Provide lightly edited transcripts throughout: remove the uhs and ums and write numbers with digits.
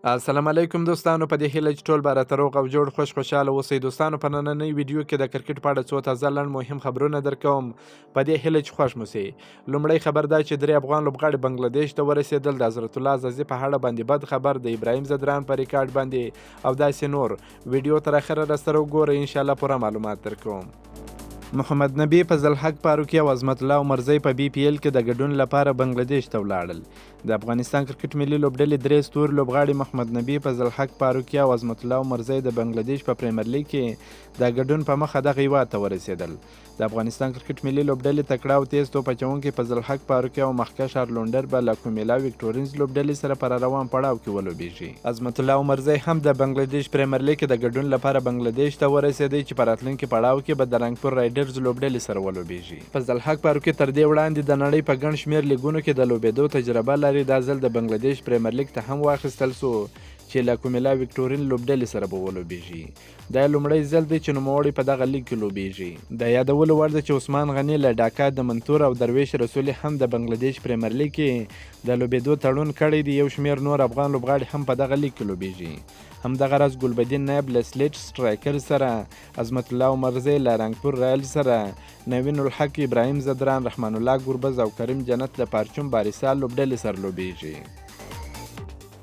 السلام علیکم دوستانو، په دې هیله چې ټول به راته روغ او جوړ خوشحاله اوسئ. دوستانو، په نننۍ ویډیو کې د کرکټ په اړه څو تازه لنډ مهم خبرونه درکوم، په دې هیله چې خوښ مو سي. لومړی خبر دا چې 3 افغان لوبغاړي بنګلادیش ته ورسېدل. د حضرت الله عزازي په اړه باندې بد خبر، د ابراهیم ځدران په ریکارډ باندې او داسې نور. ویډیو تر اخره راسره وګورئ، انشاءالله پوره معلومات درکوم. محمد نبی، فضل حق فاروقي او عظمت الله عمرزی په BPL کې د ګډون لپاره بنگلادیش ته ولاړل. د افغانستان کرکټ ملي لوبډلې 3 ستوري لوبغاړي محمد نبی، فضل حق فاروقي او عظمت الله عمرزی د بنگلادیش په پریمیر لیګ کې د ګډون په مخه دغه هیواد ته ورسېدل. د افغانستان کرکټ ملي لوبډلې تکړه او تیز توپ اچوونکي فضل حق فاروقي او مخکښ آرلونډر به له کومیلا ویکټورینز لوبډلې سره پر روان پړاو کې ولوبېږي. عظمت الله عمرزی هم د بنگلادیش پریمیر لیګ کې د ګډون لپاره بنگلادیش ته ورسېدی چې په راتلونکي پړاو کې به د رنګپور رایډرز لوبډلې سره ولوبېږي. فضل حق فاروقي تر دې وړاندې د نړۍ په ګڼ شمېر لیګونو کې د لوبېدو تجربه لري. دا ځل د بنگلادیش پریمیر لیګ ته هم واخیستل سو چې له کومیلا ویکټورین لوبډلې سره به ولوبېږي. دا لومړی ځل دی چې نوموړی په دغه لیګ کې لوبېږي. د یادولو وړ ده چې عثمان غني له ډاکا د منتور او درویش رسولي هم د بنگلادیش پریمیر لیګ کې د لوبېدو تړون کړی دی. یو شمېر نور افغان لوبغاړي هم په دغه لیګ کې لوبېږي. همدغه راز ګلبدین نایب له سلیټ سټرایکر سره، عظمت الله عمرزی له رنګپور رایل سره، نوین الحق، ابراهیم ځدران، رحمان الله ګوربز او کریم جنت له پارچوم بارسا لوبډلې سره لوبېږي.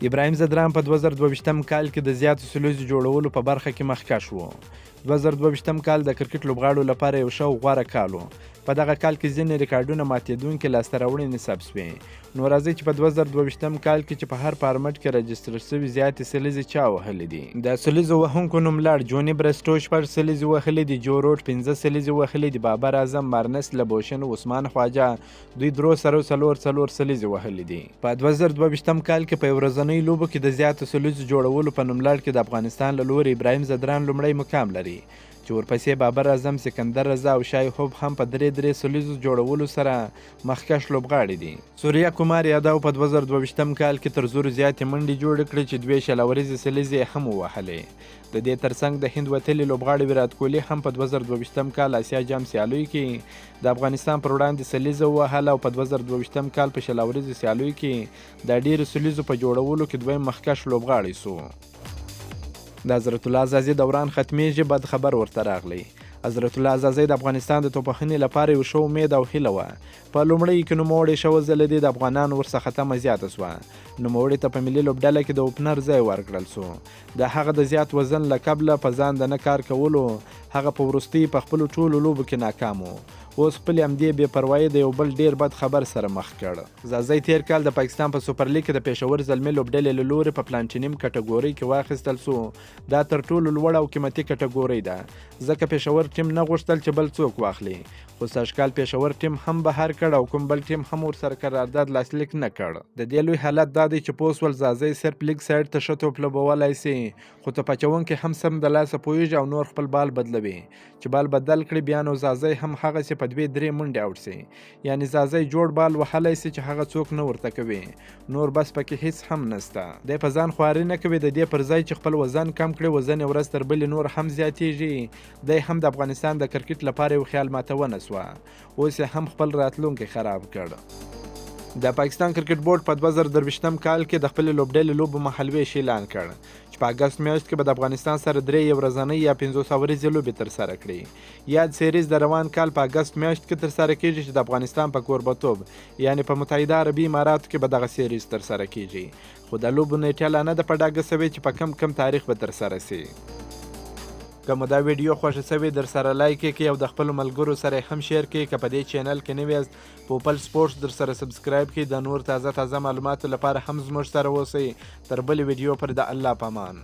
ابراهیم ځدران په 2022 کال کې د زیاتو سلوزو جوړولو په برخه کې مخکښ و. 2022 کال د کرکټ لوبغاړو لپاره یو ښه او غوره کال و. په دغه کال کې ځینې ریکارډونه ماتېدونکي لاسته راوړنې نصب سوې. نو راځئ چې په 2022 کال کې چې په هر فارمټ کې رجسټر شوي زیاتې سلیزې چا وهلې دي. د سلیزو وهونکو نوم لړ: جوني برسټو 4 سلیزې وهلې دي، جو روډ 15 سلیزې وهلې دي، بابر اعظم، مارنس لبوشن، عثمان خواجه دوی درو سره څلور سلیزې وهلې دي. په 2022 کال کې په ورځنۍ لوبو کې د زیاتو سلیزو جوړولو په نوم لړ کې د افغانستان له لوري ابراهیم ځدران لومړی مقام لري، چې ورپسې بابر اعظم، سکندر رضا او شای خوب هم په درې سلیزو جوړولو سره مخکښ لوبغاړي دي. سوریا کمار یادو په 2022 کال کې تر زورو زیاتې منډې جوړې کړې چې 2 شلوريزې سلیزې هم ووهلې. د دې ترڅنګ د هند وتلي لوبغاړي ویرات کوهلي هم په 2022 کال اسیا جام سیالیو کې د افغانستان پر وړاندې سلیزه ووهله او په 2022 کال په شلوريزې سیالیو کې د ډېرو سلیزو په جوړولو کې دویم مخکښ لوبغاړی سو. د حضرت الله عزازي دوران ختمیږي، بد خبر ورته راغلی. حضرت الله عزازي د افغانستان د توپخنې لپاره یو ښه امید او هیله وه. په لومړیو کې نوموړی ښه وځلېدی، د افغانانو ورڅخه تمه زیاته سوه. نوموړي ته په ملي لوبډله کې د اوپنر ځای ورکړل سو. د هغه د زیات وزن له کبله په ځان د نه کار کولو هغه په وروستي په خپلو ټولو لوبو کې ناکام و. اوس خپلې همدې بې پروایي د یو بل ډیر بد خبر سره مخ کړ. زازی تیر کال د پاکستان په سوپر لیګ کې د پېښور زلمي لوبډلې له لوري په پلانټینیم کټګورۍ کې واخیستل سو. دا تر ټولو لوړه او قیمتي کټګورۍ ده، ځکه پېښور ټیم نه غوښتل چې بل څوک واخلي. خو سږکال پېښور ټیم هم بهر کړ او کوم بل ټیم هم ورسره قرارداد لاسلیک نه کړ. د دې لوی حالت دا دی چې پوس ول زازی صرف لیګ سایډ ته ښه توپ لوبولی سي، خو توپ اچوونکی هم سم د لاسه پوهېږي او نور خپل بال بدلوي. چې بال بدل کړي بیا نو زازی هم هغسې په 2-3 منډې اوټ سي. یعنی زازی جوړ بال وهلی سي چې هغه څوک نه ورته کوي، نور بس پکې هیڅ هم نسته. دی په ځان خواري نه کوي، د دې پر ځای چې خپل وزن کم کړي، وزن یې ورځ تر بلې نور هم زیاتېږي. دی هم د افغانستان د کرکټ لپاره یو خیال ماتونه سوه، اوس یې هم خپل راتلونکی خراب کړ. د پاکستان کرکټ بورډ په 2023 کال کې د خپلې لوبډلې لوبو مهالویش اعلان کړ چې په اګست میاشت کې به د افغانستان سره 3 ورځنۍ یا 500 ورځې لوبې ترسره کړي. یاد سیریز د روان کال په اګست میاشت کې ترسره کیږي چې د افغانستان په کوربتوب یعنی په متحده عربي اماراتو کې به دغه سیریز ترسره کیږي. خو د لوبو نیټه لا نه ده په ډاګه سوې چې په کم تاریخ به ترسره سي. که مو دا ویډیو خوښه سوې در سره لایک کړئ او د خپلو ملګرو سره هم شیر کړئ. که په دې چینل کې نوي یاست پوپل سپورټس در سره سبسکرایب کړئ. د نور تازه معلوماتو لپاره هم زموږ سره اوسئ. تر بلې ویډیو پر د الله پامان.